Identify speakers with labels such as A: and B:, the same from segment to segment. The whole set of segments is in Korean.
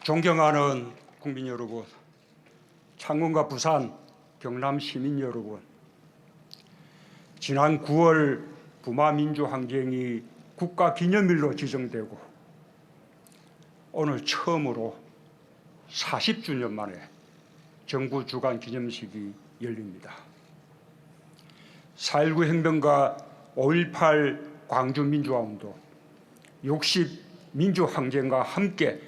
A: 존경하는 국민 여러분, 창원과 부산, 경남 시민 여러분, 지난 9월 부마민주항쟁이 국가기념일로 지정되고 오늘 처음으로 40주년 만에 정부 주관 기념식이 열립니다. 4.19 혁명과 5.18 광주민주화운동, 60 민주항쟁과 함께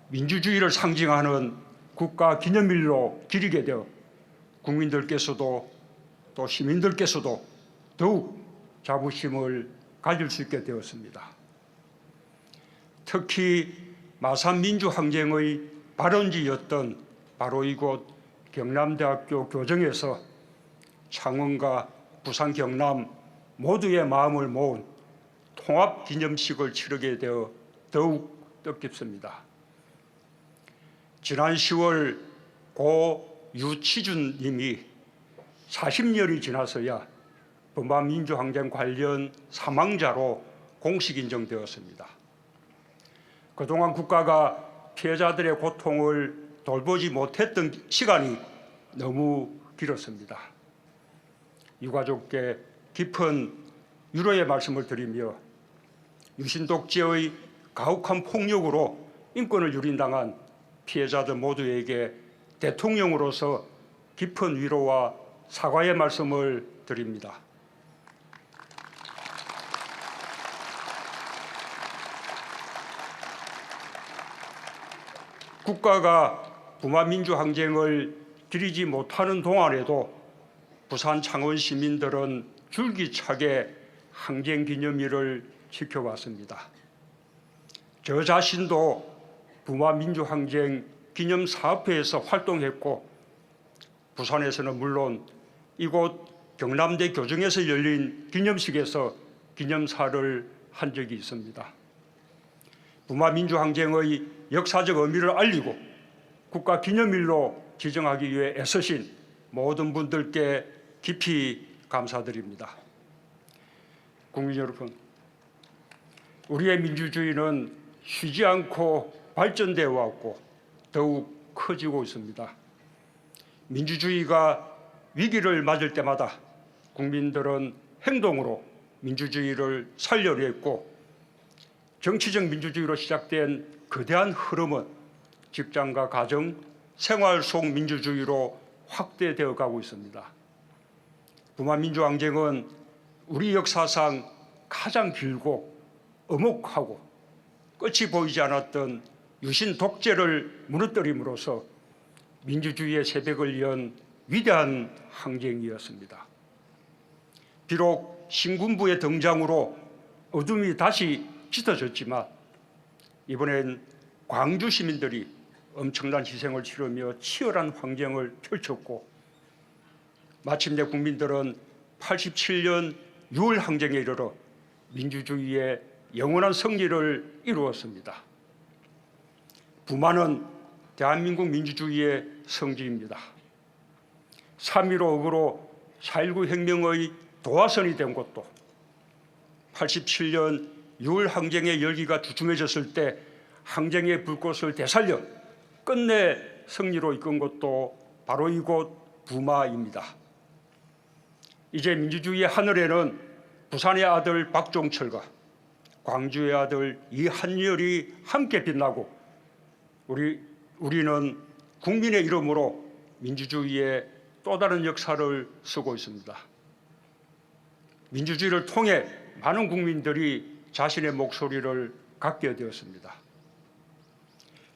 A: 민주주의를 상징하는 국가기념일로 기리게 되어 국민들께서도 또 시민들께서도 더욱 자부심을 가질 수 있게 되었습니다. 특히 마산민주항쟁의 발원지였던 바로 이곳 경남대학교 교정에서 창원과 부산, 경남 모두의 마음을 모은 통합기념식을 치르게 되어 더욱 뜻깊습니다. 지난 10월 고 유치준 님이 40년이 지나서야 부마민주항쟁 관련 사망자로 공식 인정되었습니다. 그동안 국가가 피해자들의 고통을 돌보지 못했던 시간이 너무 길었습니다. 유가족께 깊은 위로의 말씀을 드리며 유신 독재의 가혹한 폭력으로 인권을 유린당한 피해자들 모두에게 대통령으로서 깊은 위로와 사과의 말씀을 드립니다. 국가가 부마민주항쟁을 기리지 못하는 동안에도 부산 창원 시민들은 줄기차게 항쟁기념일을 지켜왔습니다. 저 자신도 부마민주항쟁 기념사업회에서 활동했고 부산에서는 물론 이곳 경남대 교정에서 열린 기념식에서 기념사를 한 적이 있습니다. 부마민주항쟁의 역사적 의미를 알리고 국가기념일로 지정하기 위해 애쓰신 모든 분들께 깊이 감사드립니다. 국민 여러분, 우리의 민주주의는 쉬지 않고 발전되어 왔고 더욱 커지고 있습니다. 민주주의가 위기를 맞을 때마다 국민들은 행동으로 민주주의를 살려려 했고 정치적 민주주의로 시작된 거대한 흐름은 직장과 가정, 생활 속 민주주의로 확대되어 가고 있습니다. 부마민주항쟁은 우리 역사상 가장 길고 엄혹하고 끝이 보이지 않았던 유신 독재를 무너뜨림으로써 민주주의의 새벽을 연 위대한 항쟁이었습니다. 비록 신군부의 등장으로 어둠이 다시 짙어졌지만 이번엔 광주 시민들이 엄청난 희생을 치르며 치열한 항쟁을 펼쳤고 마침내 국민들은 87년 6월 항쟁에 이르러 민주주의의 영원한 승리를 이루었습니다. 부마는 대한민국 민주주의의 성지입니다. 3.15 억으로 4.19 혁명의 도화선이 된 곳도 87년 6월 항쟁의 열기가 주춤해졌을 때 항쟁의 불꽃을 되살려 끝내 승리로 이끈 것도 바로 이곳 부마입니다. 이제 민주주의의 하늘에는 부산의 아들 박종철과 광주의 아들 이한열이 함께 빛나고 우리는 국민의 이름으로 민주주의의 또 다른 역사를 쓰고 있습니다. 민주주의를 통해 많은 국민들이 자신의 목소리를 갖게 되었습니다.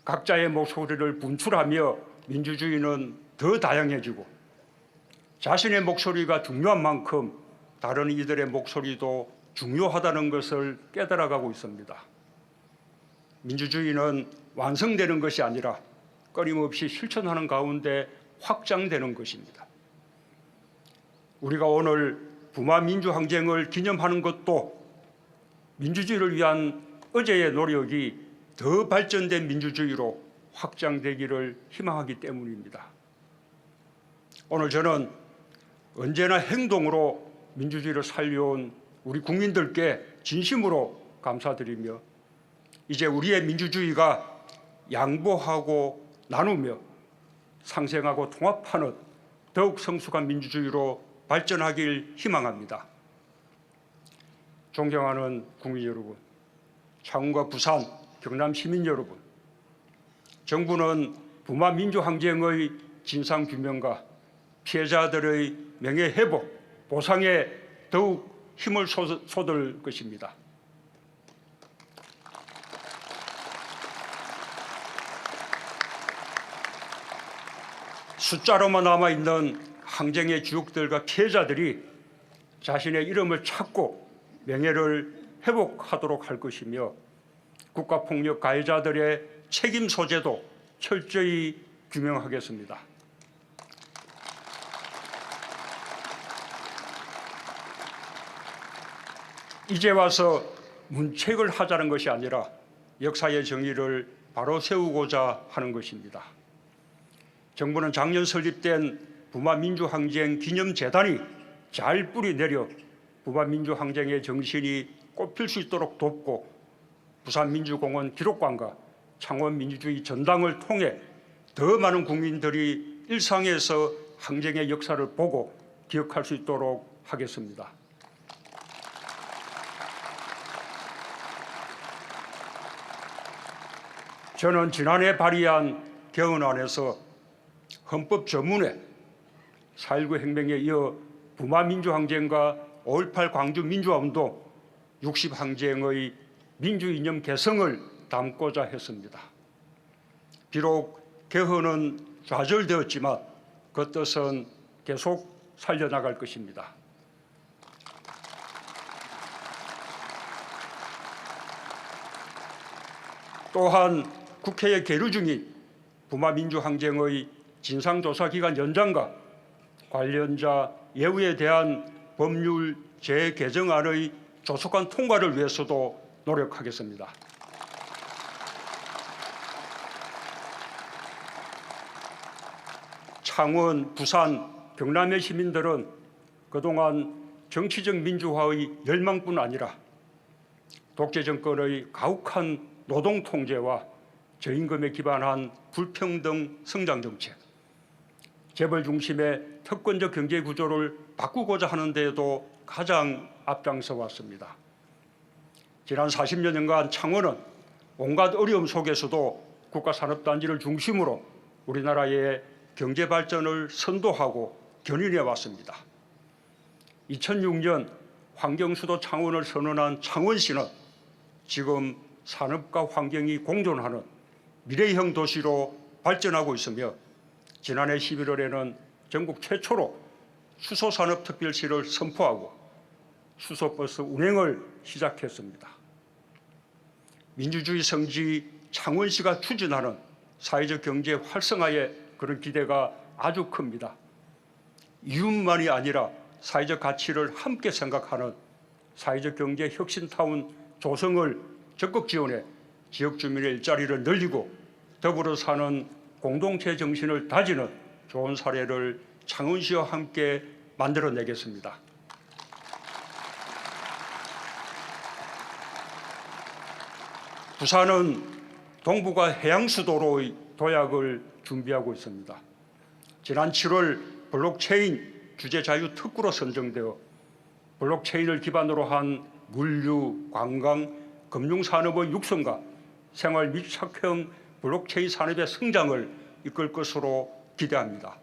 A: 각자의 목소리를 분출하며 민주주의는 더 다양해지고 자신의 목소리가 중요한 만큼 다른 이들의 목소리도 중요하다는 것을 깨달아가고 있습니다. 민주주의는 완성되는 것이 아니라 끊임없이 실천하는 가운데 확장되는 것입니다. 우리가 오늘 부마민주항쟁을 기념하는 것도 민주주의를 위한 어제의 노력이 더 발전된 민주주의로 확장되기를 희망하기 때문입니다. 오늘 저는 언제나 행동으로 민주주의를 살려온 우리 국민들께 진심으로 감사드리며 이제 우리의 민주주의가 양보하고 나누며 상생하고 통합하는 더욱 성숙한 민주주의로 발전하길 희망합니다. 존경하는 국민 여러분, 창원과 부산, 경남 시민 여러분, 정부는 부마 민주항쟁의 진상규명과 피해자들의 명예회복, 보상에 더욱 힘을 쏟을 것입니다. 숫자로만 남아있는 항쟁의 주역들과 피해자들이 자신의 이름을 찾고 명예를 회복하도록 할 것이며 국가폭력 가해자들의 책임 소재도 철저히 규명하겠습니다. 이제 와서 문책을 하자는 것이 아니라 역사의 정의를 바로 세우고자 하는 것입니다. 정부는 작년 설립된 부마민주항쟁 기념재단이 잘 뿌리 내려 부마민주항쟁의 정신이 꽃필 수 있도록 돕고 부산민주공원 기록관과 창원민주주의 전당을 통해 더 많은 국민들이 일상에서 항쟁의 역사를 보고 기억할 수 있도록 하겠습니다. 저는 지난해 발의한 개헌안에서 헌법 조문에 4.19 혁명에 이어 부마민주항쟁과 5.18 광주민주화운동, 60항쟁의 민주이념 개성을 담고자 했습니다. 비록 개헌은 좌절되었지만 그 뜻은 계속 살려나갈 것입니다. 또한 국회에 계류 중인 부마민주항쟁의 진상조사기간 연장과 관련자 예우에 대한 법률 재개정안의 조속한 통과를 위해서도 노력하겠습니다. 창원, 부산, 경남의 시민들은 그동안 정치적 민주화의 열망뿐 아니라 독재 정권의 가혹한 노동 통제와 저임금에 기반한 불평등 성장 정책, 재벌 중심의 특권적 경제 구조를 바꾸고자 하는 데에도 가장 앞장서 왔습니다. 지난 40여 년간 창원은 온갖 어려움 속에서도 국가산업단지를 중심으로 우리나라의 경제 발전을 선도하고 견인해 왔습니다. 2006년 환경수도 창원을 선언한 창원시는 지금 산업과 환경이 공존하는 미래형 도시로 발전하고 있으며 지난해 11월에는 전국 최초로 수소산업특별시를 선포하고 수소버스 운행을 시작했습니다. 민주주의 성지 창원시가 추진하는 사회적 경제 활성화에 그런 기대가 아주 큽니다. 이윤만이 아니라 사회적 가치를 함께 생각하는 사회적 경제 혁신타운 조성을 적극 지원해 지역 주민의 일자리를 늘리고 더불어 사는 공동체 정신을 다지는 좋은 사례를 창원시와 함께 만들어내겠습니다. 부산은 동부가 해양수도로의 도약을 준비하고 있습니다. 지난 7월 블록체인 규제자유 특구로 선정되어 블록체인을 기반으로 한 물류, 관광, 금융산업의 육성과 생활 밀착형 블록체인 산업의 성장을 이끌 것으로 기대합니다.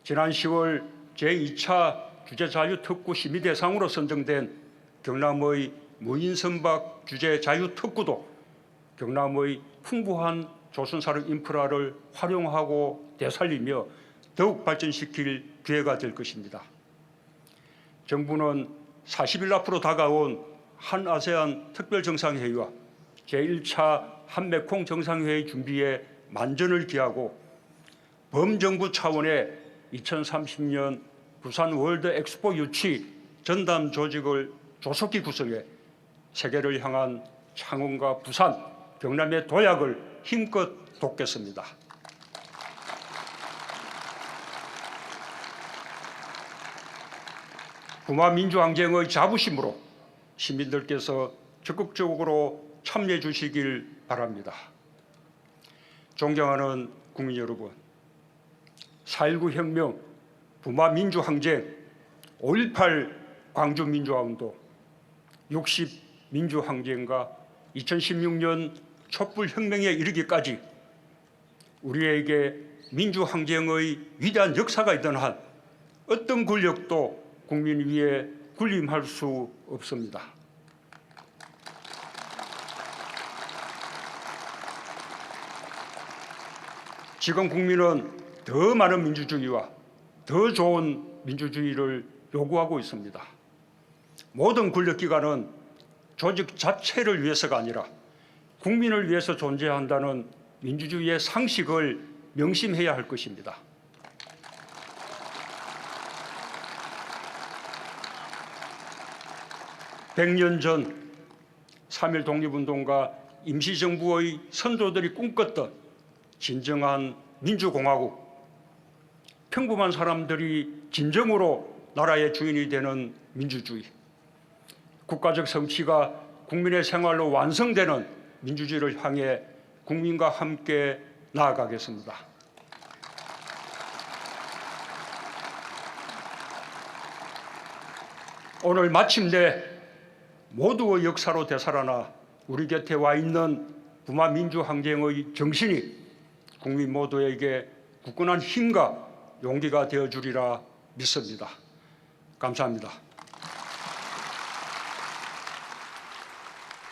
A: 지난 10월 제2차 규제자유특구 심의 대상으로 선정된 경남의 무인선박 규제자유특구도 경남의 풍부한 조선산업 인프라를 활용하고 되살리며 더욱 발전시킬 기회가 될 것입니다. 정부는 40일 앞으로 다가온 한아세안 특별정상회의와 제1차 한메콩 정상회의 준비에 만전을 기하고 범정부 차원의 2030년 부산 월드 엑스포 유치 전담 조직을 조속히 구성해 세계를 향한 창원과 부산, 경남의 도약을 힘껏 돕겠습니다. 부마민주항쟁의 자부심으로 시민들께서 적극적으로 참여해 주시길 바랍니다. 존경하는 국민 여러분, 4.19 혁명, 부마 민주항쟁, 5.18 광주 민주화운동, 60 민주항쟁과 2016년 촛불혁명에 이르기까지 우리에게 민주항쟁의 위대한 역사가 있던 한 어떤 권력도 국민 위에 군림할 수 없습니다. 지금 국민은 더 많은 민주주의와 더 좋은 민주주의를 요구하고 있습니다. 모든 권력기관은 조직 자체를 위해서가 아니라 국민을 위해서 존재한다는 민주주의의 상식을 명심해야 할 것입니다. 100년 전 3.1 독립운동과 임시정부의 선조들이 꿈꿨던 진정한 민주공화국, 평범한 사람들이 진정으로 나라의 주인이 되는 민주주의, 국가적 성취가 국민의 생활로 완성되는 민주주의를 향해 국민과 함께 나아가겠습니다. 오늘 마침내 모두의 역사로 되살아나 우리 곁에 와 있는 부마 민주항쟁의 정신이 국민 모두에게 굳건한 힘과 용기가 되어주리라 믿습니다. 감사합니다.